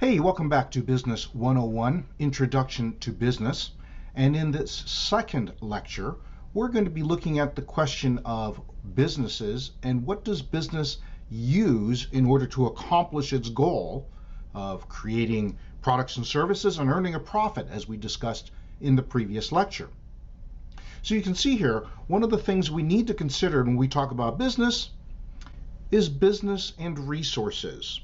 Hey, welcome back to Business 101, Introduction to Business. And in this second lecture, we're going to be looking at the question of businesses and what does business use in order to accomplish its goal of creating products and services and earning a profit, as we discussed in the previous lecture. So you can see here, one of the things we need to consider when we talk about business is business and resources.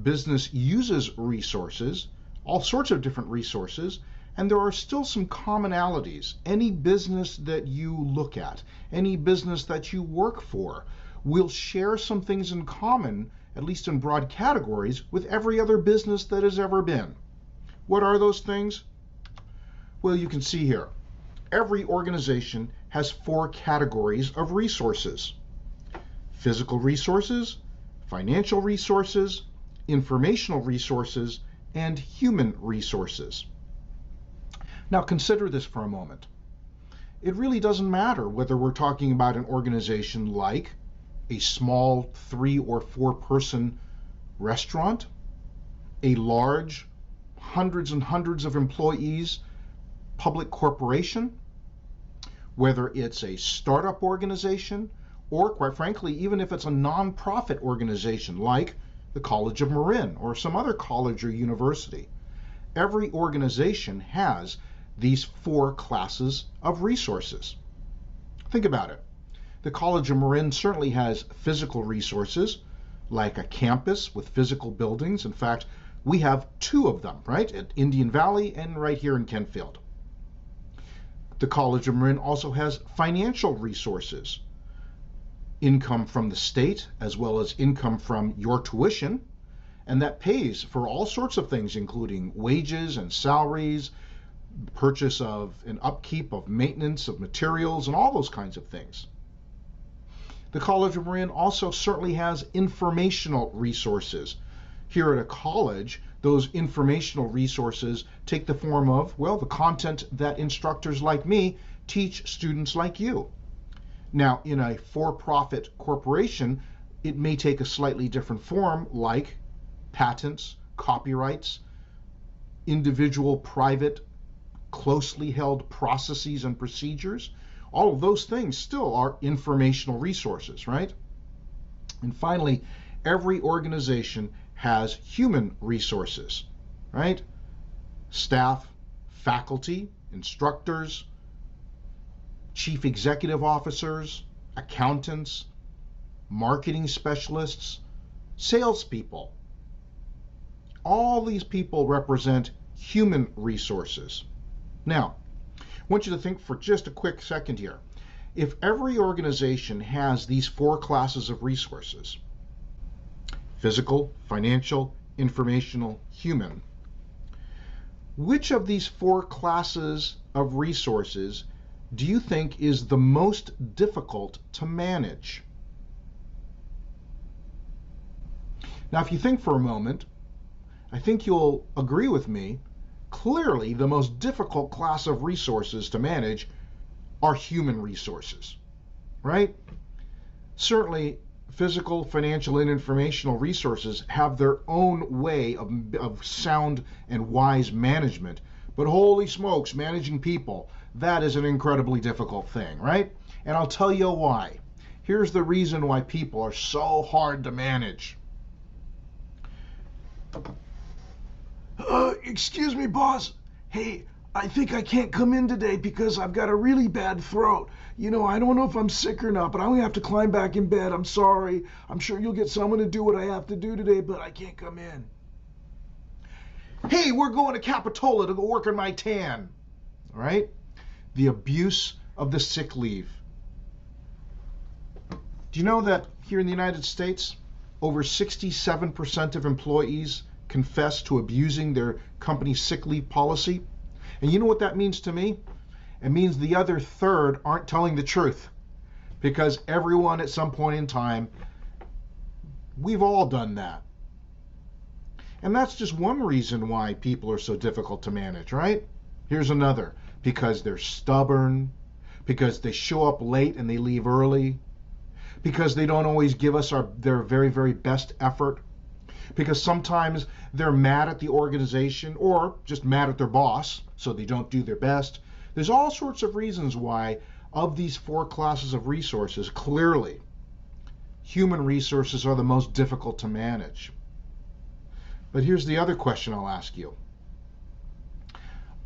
Business uses resources, all sorts of different resources, and there are still some commonalities. Any business that you look at, any business that you work for, will share some things in common, at least in broad categories, with every other business that has ever been. What are those things? Well, you can see here. Every organization has 4 categories of resources: physical resources, financial resources, informational resources, and human resources. Now consider this for a moment. It really doesn't matter whether we're talking about an organization like a small 3 or 4 person restaurant, a large, hundreds and hundreds of employees public corporation, whether it's a startup organization, or quite frankly, even if it's a non-profit organization like the College of Marin or some other college or university. Every organization has these 4 classes of resources. Think about it. The College of Marin certainly has physical resources, like a campus with physical buildings. In fact, we have 2 of them, right? At Indian Valley and right here in Kentfield. The College of Marin also has financial resources. Income from the state, as well as income from your tuition, and that pays for all sorts of things, including wages and salaries, purchase of and upkeep of maintenance of materials, and all those kinds of things. The College of Marin also certainly has informational resources. Here at a college, those informational resources take the form of, well, the content that instructors like me teach students like you. Now, in a for-profit corporation, it may take a slightly different form, like patents, copyrights, individual, private, closely held processes and procedures. All of those things still are informational resources, right? And finally, every organization has human resources, right? Staff, faculty, instructors, chief executive officers, accountants, marketing specialists, salespeople. All these people represent human resources. Now, I want you to think for just a quick second here. If every organization has these 4 classes of resources, physical, financial, informational, human, which of these 4 classes of resources do you think is the most difficult to manage? Now, if you think for a moment, I think you'll agree with me. Clearly, the most difficult class of resources to manage are human resources, right? Certainly, physical, financial, and informational resources have their own way of sound and wise management. But holy smokes, managing people, that is an incredibly difficult thing, right? And I'll tell you why. Here's the reason why people are so hard to manage. Excuse me, boss. Hey, I think I can't come in today because I've got a really bad throat. You know, I don't know if I'm sick or not, but I'm going to have to climb back in bed. I'm sorry. I'm sure you'll get someone to do what I have to do today, but I can't come in. Hey, we're going to Capitola to go work on my tan. All right? The abuse of the sick leave. Do you know that here in the United States, over 67% of employees confess to abusing their company's sick leave policy? And you know what that means to me? It means the other third aren't telling the truth, because everyone at some point in time, we've all done that. And that's just one reason why people are so difficult to manage, right? Here's another. Because they're stubborn, because they show up late and they leave early, because they don't always give us their very, very best effort, because sometimes they're mad at the organization or just mad at their boss, so they don't do their best. There's all sorts of reasons why, of these four classes of resources, clearly, human resources are the most difficult to manage. But here's the other question I'll ask you.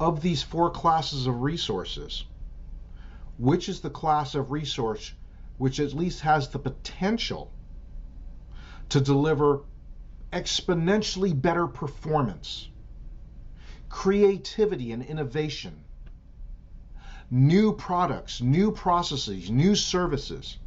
Of these four classes of resources, which is the class of resource which at least has the potential to deliver exponentially better performance, creativity and innovation, new products, new processes, new services?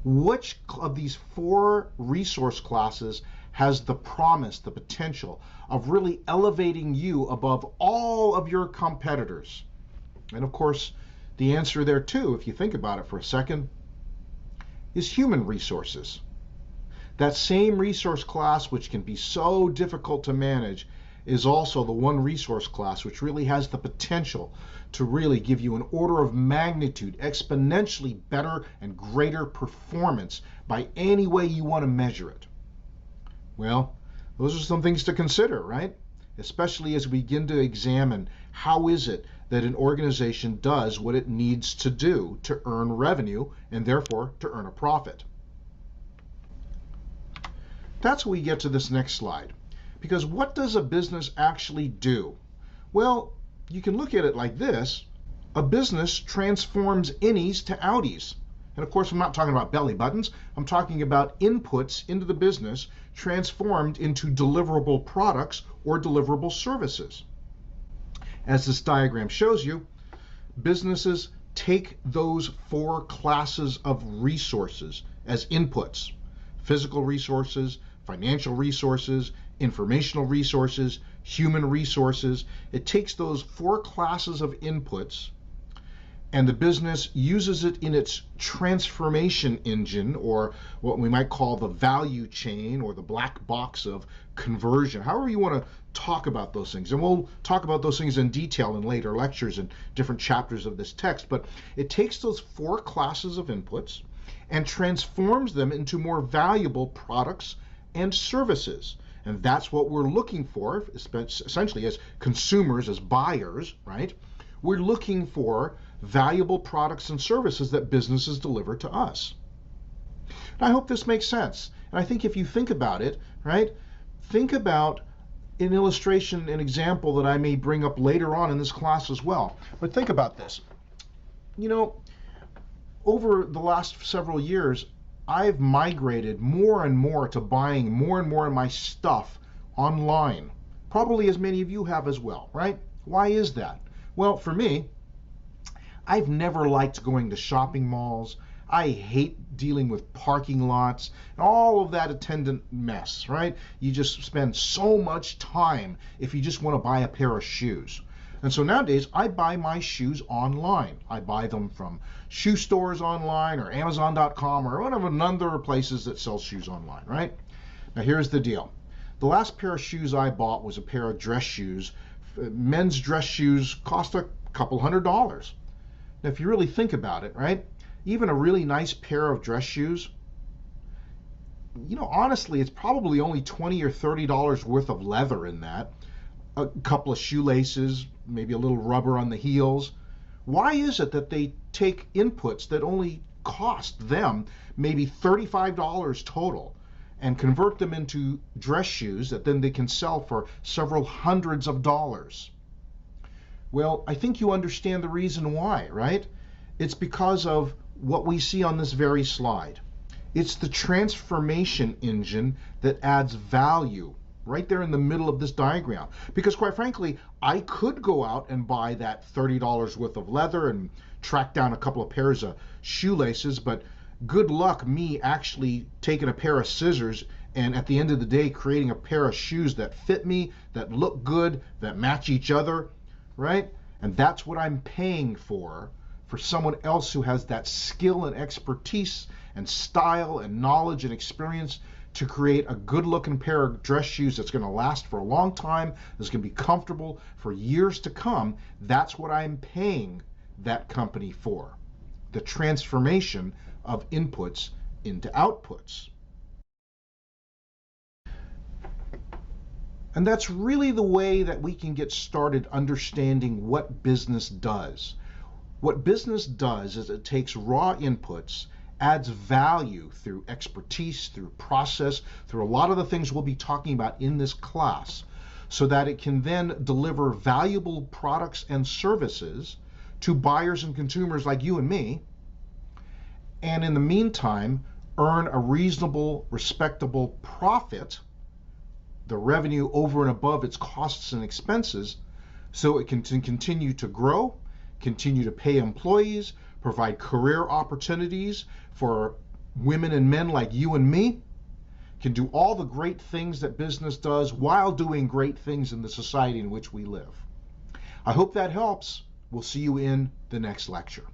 Which of these four resource classes has the promise, the potential of really elevating you above all of your competitors? And of course, the answer there too, if you think about it for a second, is human resources. That same resource class, which can be so difficult to manage, is also the one resource class which really has the potential to really give you an order of magnitude, exponentially better and greater performance by any way you want to measure it. Well, those are some things to consider, right? Especially as we begin to examine how is it that an organization does what it needs to do to earn revenue and therefore to earn a profit. That's when we get to this next slide. Because what does a business actually do? Well, you can look at it like this. A business transforms innies to outies. And of course, I'm not talking about belly buttons. I'm talking about inputs into the business transformed into deliverable products or deliverable services. As this diagram shows you, businesses take those four classes of resources as inputs: physical resources, financial resources, informational resources, human resources. It takes those four classes of inputs, and the business uses it in its transformation engine, or what we might call the value chain, or the black box of conversion, however you want to talk about those things. And we'll talk about those things in detail in later lectures and different chapters of this text. But it takes those four classes of inputs and transforms them into more valuable products and services. And that's what we're looking for, essentially as consumers, as buyers, right? We're looking for valuable products and services that businesses deliver to us. And I hope this makes sense. And I think if you think about it, right, think about an illustration, an example that I may bring up later on in this class as well. But think about this. You know, over the last several years, I've migrated more and more to buying more and more of my stuff online. Probably as many of you have as well, right? Why is that? Well, for me, I've never liked going to shopping malls. I hate dealing with parking lots and all of that attendant mess, right? You just spend so much time if you just want to buy a pair of shoes. And so nowadays, I buy my shoes online. I buy them from shoe stores online or Amazon.com or whatever number of places that sell shoes online, right? Now here's the deal. The last pair of shoes I bought was a pair of dress shoes. Men's dress shoes cost a couple $100s. Now if you really think about it, right? Even a really nice pair of dress shoes, you know, honestly, it's probably only $20 or $30 worth of leather in that. A couple of shoelaces, maybe a little rubber on the heels. Why is it that they take inputs that only cost them maybe $35 total and convert them into dress shoes that then they can sell for several hundreds of dollars? Well, I think you understand the reason why, right? It's because of what we see on this very slide. It's the transformation engine that adds value right there in the middle of this diagram. Because quite frankly, I could go out and buy that $30 worth of leather and track down a couple of pairs of shoelaces, but good luck me actually taking a pair of scissors and at the end of the day creating a pair of shoes that fit me, that look good, that match each other, right? And that's what I'm paying for someone else who has that skill and expertise and style and knowledge and experience to create a good looking pair of dress shoes that's going to last for a long time, that's going to be comfortable for years to come. That's what I'm paying that company for. The transformation of inputs into outputs. And that's really the way that we can get started understanding what business does. What business does is it takes raw inputs, adds value through expertise, through process, through a lot of the things we'll be talking about in this class, so that it can then deliver valuable products and services to buyers and consumers like you and me, and in the meantime, earn a reasonable, respectable profit, the revenue over and above its costs and expenses, so it can continue to grow, continue to pay employees, provide career opportunities for women and men like you and me, can do all the great things that business does while doing great things in the society in which we live. I hope that helps. We'll see you in the next lecture.